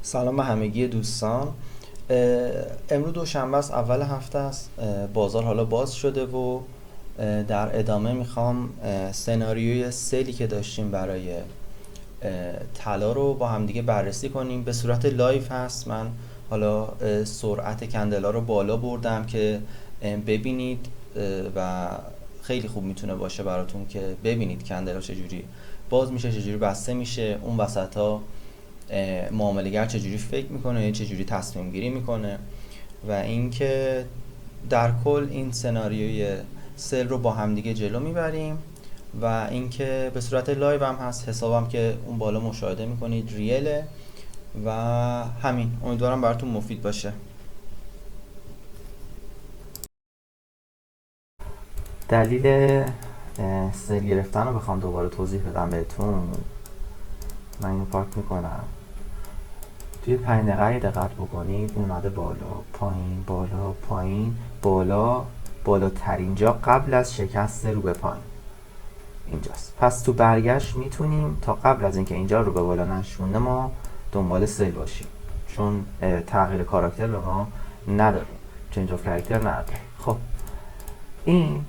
سلام به همگی دوستان. امروز دوشنبه است، اول هفته است. بازار حالا باز شده و در ادامه میخوام سناریوی سیلی که داشتیم برای طلا رو با همدیگه بررسی کنیم. به صورت لایو هست. من حالا سرعت کندلا رو بالا بردم که ببینید و خیلی خوب میتونه باشه براتون که ببینید کندلا چجوری باز میشه، چجوری بسته میشه، اون وسط ها معامله‌گر چجوری فکر میکنه، چجوری تصمیم گیری میکنه و اینکه در کل این سناریوی سل رو با همدیگه جلو میبریم و اینکه به صورت لایو هم هست. حسابم که اون بالا مشاهده میکنید ریله و همین. امیدوارم براتون مفید باشه. دلیل سل گرفتن رو بخوام دوباره توضیح بدم بهتون، من اینو پاک میکنم. توی 5 دقیقه دقت بکنید اومده بالا پایین بالا پایین بالا، بالاترین جا قبل از شکست رو به پایین اینجاست. پس تو برگشت میتونیم تا قبل از اینکه اینجا رو به بالا نشونه ما دنبال سیل باشیم، چون تغییر کاراکتر به ما نداریم، چنج آف کاراکتر نداریم. خب این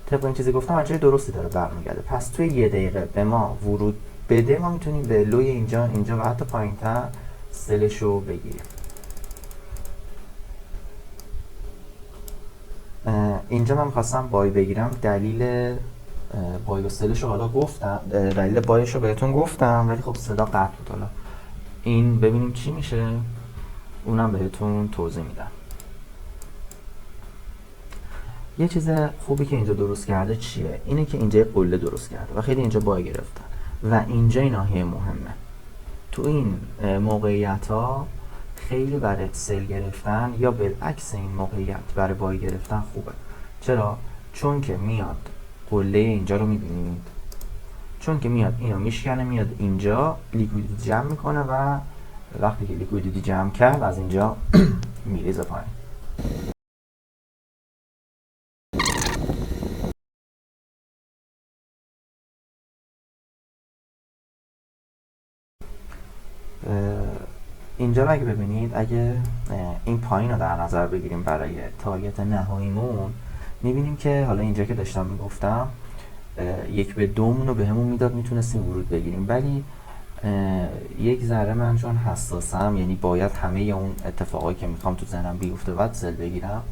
طبق این چیزی گفتم از جای درستی داره برمیگرده. پس توی 1 دقیقه به ما ورود بده، ما میتونیم به لوی اینجا و حتی پایین‌تر سلش رو بگیریم. اینجا من میخواستم بای بگیرم. دلیل بای و سلش رو حالا گفتم، دلیل بایش رو بهتون گفتم، ولی خب صدا قطع بود. حالا این ببینیم چی میشه، اونم بهتون توضیح میدم. یه چیز خوبی که اینجا درست کرده چیه؟ اینه که اینجا قله درست کرده و خیلی اینجا بای گرفتن و اینجا این ناحیه مهمه. تو این موقعیت ها خیلی برای سل گرفتن یا بالعکس این موقعیت برای بای گرفتن خوبه. چرا؟ چون که میاد قله اینجا رو میبینید، چون که میاد اینو میشکنه، میاد اینجا لیکویدیتی جمع میکنه و وقتی که لیکویدیتی جمع کرد از اینجا میریزه پایین. اینجا رو اگه ببینید، اگه این پایین رو در نظر بگیریم برای تارگت نهاییمون، میبینیم که حالا اینجا که داشتم میگفتم 1/2 رو به همون میداد، میتونستیم ورود بگیریم. ولی یک ذره من چون حساسم، یعنی باید همه اون اتفاقایی که میخوام تو ذهنم بیفته بعد سل بگیرم.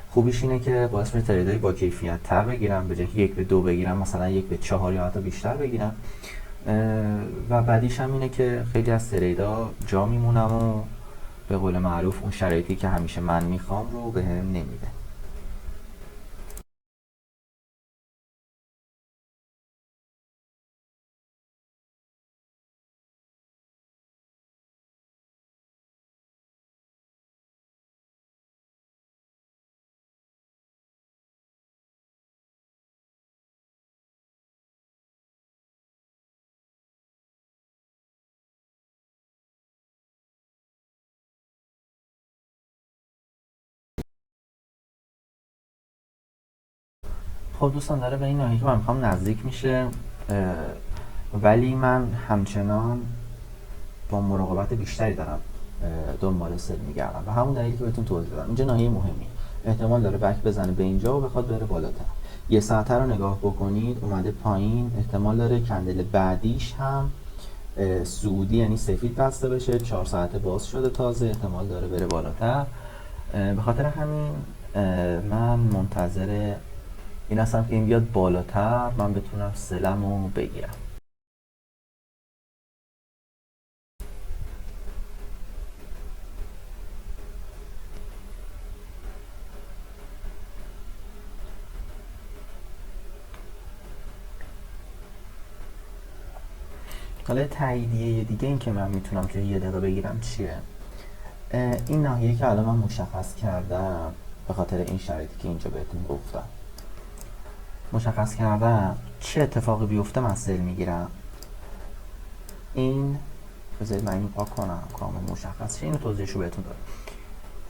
خوبیش اینه که باعث میشه تریدای با کیفیت تر بگیرم، به جای 1/2 بگیرم مثلا 1/4 یا حتی بیشتر بگیرم. و بعدیش هم اینه که خیلی از تریدا جا میمونم و به قول معروف اون شرایطی که همیشه من میخوام رو به هم نمیده. خب دوستان، داره به این ناحیه که من میخوام نزدیک میشه، ولی من همچنان با مراقبت بیشتری دارم دنبال سل میگردم و همون دلیلی که بهتون توضیح دادم. اینجا ناحیه مهمی، احتمال داره بک بزنه به اینجا و بخواد بره بالاتر. یه ساعته رو نگاه بکنید اومده پایین، احتمال داره کندل بعدیش هم سعودی یعنی سفید بسته بشه. 4 ساعته باز شده تازه، احتمال داره بره بالاتر. به خاطر همین من منتظر این هستم که این بیاد بالاتر، من بتونم سلم رو بگیرم. حالا تاییدیه دیگه این که من میتونم توی 1 دقیقه بگیرم چیه؟ این ناحیه که الان من مشخص کردم، به خاطر این شرایطی که اینجا بهتون گفتم مشخص کردم چه اتفاقی بیفته من سل میگیرم. این بذارید من اینو پاک کنم کامل مشخص شه، اینو توضیحشو بهتون دادم.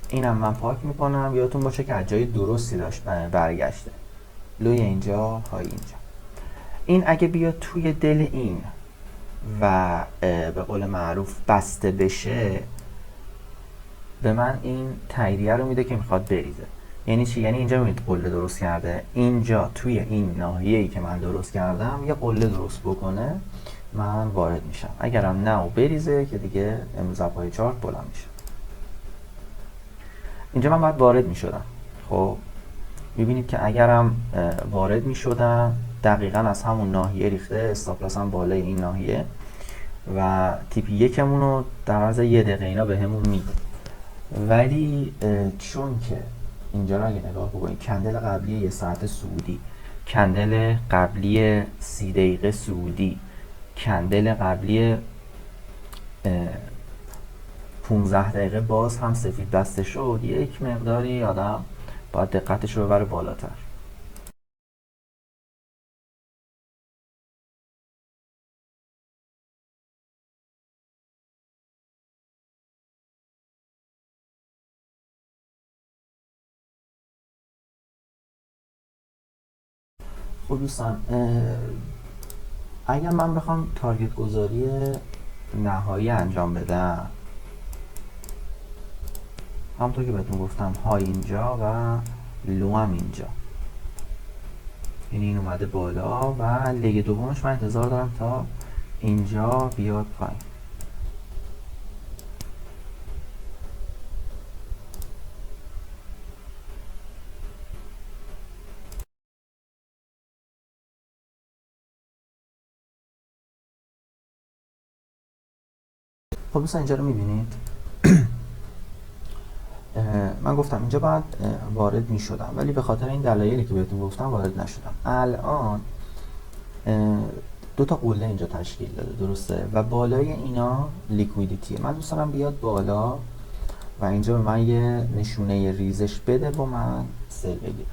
اینم من پاک میکنم. یادتون باشه که از جای درستی داشت برگشته، لوی اینجا های اینجا. این اگه بیاد توی دل این و به قول معروف بسته بشه، به من این تاییدیه رو میده که میخواد بریزه. یعنی چی؟ یعنی اینجا میبینید قله درست کرده، اینجا توی این ناحیه‌ای که من درست کردم یه قله درست بکنه، من وارد میشم. اگرم نه و بریزه که دیگه امروز پای چارت بلند میشه. اینجا من باید وارد میشدم. خب میبینید که اگرم وارد میشدم دقیقا از همون ناحیه ریخته، استاپلاس هم بالای این ناحیه و تیپ یکمون رو در عرض 1 دقیقه اینا به همون میده. ولی چون که اینجا رو اگه نگاه بکنید، کندل قبلی 1 ساعت سعودی، کندل قبلی 30 دقیقه سعودی، کندل قبلی 15 دقیقه باز هم سفید بسته شد، یک مقداری آدم باید دقتش رو ببره بالاتر. خب دوستان، اگر من بخوام تارگت گذاری نهایی انجام بدم، همونطور که بهتون گفتم های اینجا و لو هم اینجا، یعنی این اومده بالا و لگ دومش من انتظار دارم تا اینجا بیاد پایین. خب دوستان اینجا رو میبینید. من گفتم اینجا باید وارد می شدم، ولی به خاطر این دلایلی که بهتون گفتم وارد نشدم. الان دو تا قله اینجا تشکیل داده، درسته؟ و بالای اینا لیکویدیتیه. من دوست دارم بیاد بالا و اینجا به من یه نشونه ریزش بده و من سل بگیرم.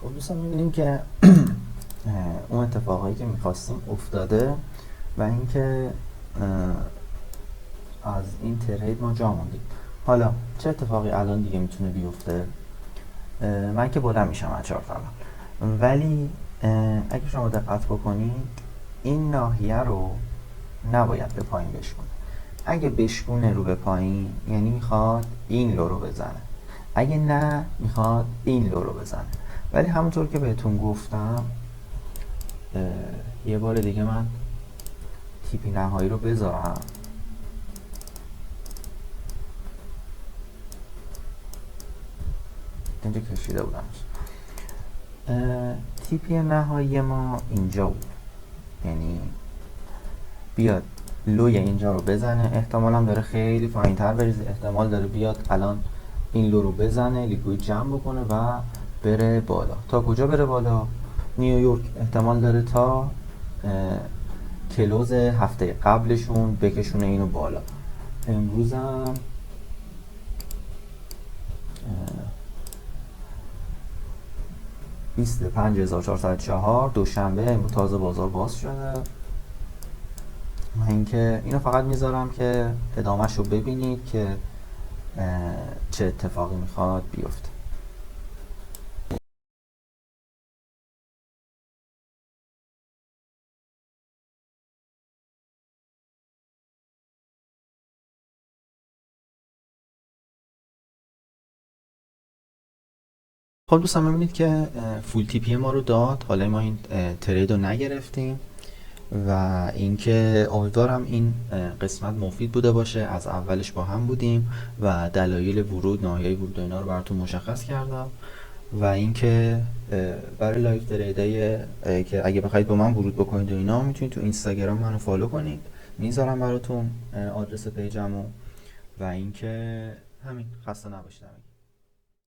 خب دوستان می‌بینیم که اون اتفاقایی که می‌خواستیم افتاده و اینکه از این ترید ما جا موندیم. حالا چه اتفاقی الان دیگه میتونه بیفته؟ من که بلند میشم از چهار الان، ولی اگه شما دقت بکنید این ناحیه رو نباید به پایین بشکونه. اگه بشکونه رو به پایین یعنی میخواد این لو رو بزنه، اگه نه میخواد این لو رو بزنه. ولی همونطور که بهتون گفتم یه بار دیگه من تیپی نهایی رو بذارم. اینجا کشیده بودمش. تیپی نهایی ما اینجا بود، یعنی بیاد لوی اینجا رو بزنه، احتمال هم داره خیلی پایین تر بریزه، احتمال داره بیاد الان این لو رو بزنه، لیکوید جمع بکنه و بره بالا. تا کجا بره بالا؟ نیویورک احتمال داره تا کلوز هفته قبلشون بکشونه اینو بالا. امروز هم 25404 دوشنبه، امروز تازه بازار باز شده. من اینکه اینو فقط میذارم که ادامهش رو ببینید که چه اتفاقی میخواد بیفته. خب دوستان میبینید که فول تیپی ما رو داد. حالا ما این ترید رو نگرفتیم و اینکه امیدوارم این قسمت مفید بوده باشه. از اولش با هم بودیم و دلایل ورود، ناحیه ورود و اینا رو براتون مشخص کردم و اینکه برای لایو تریدای که اگه بخواید با من ورود بکنید و اینا، میتونید تو اینستاگرام منو فالو کنید، میذارم براتون آدرس پیجمو. و اینکه همین، خسته نباشید.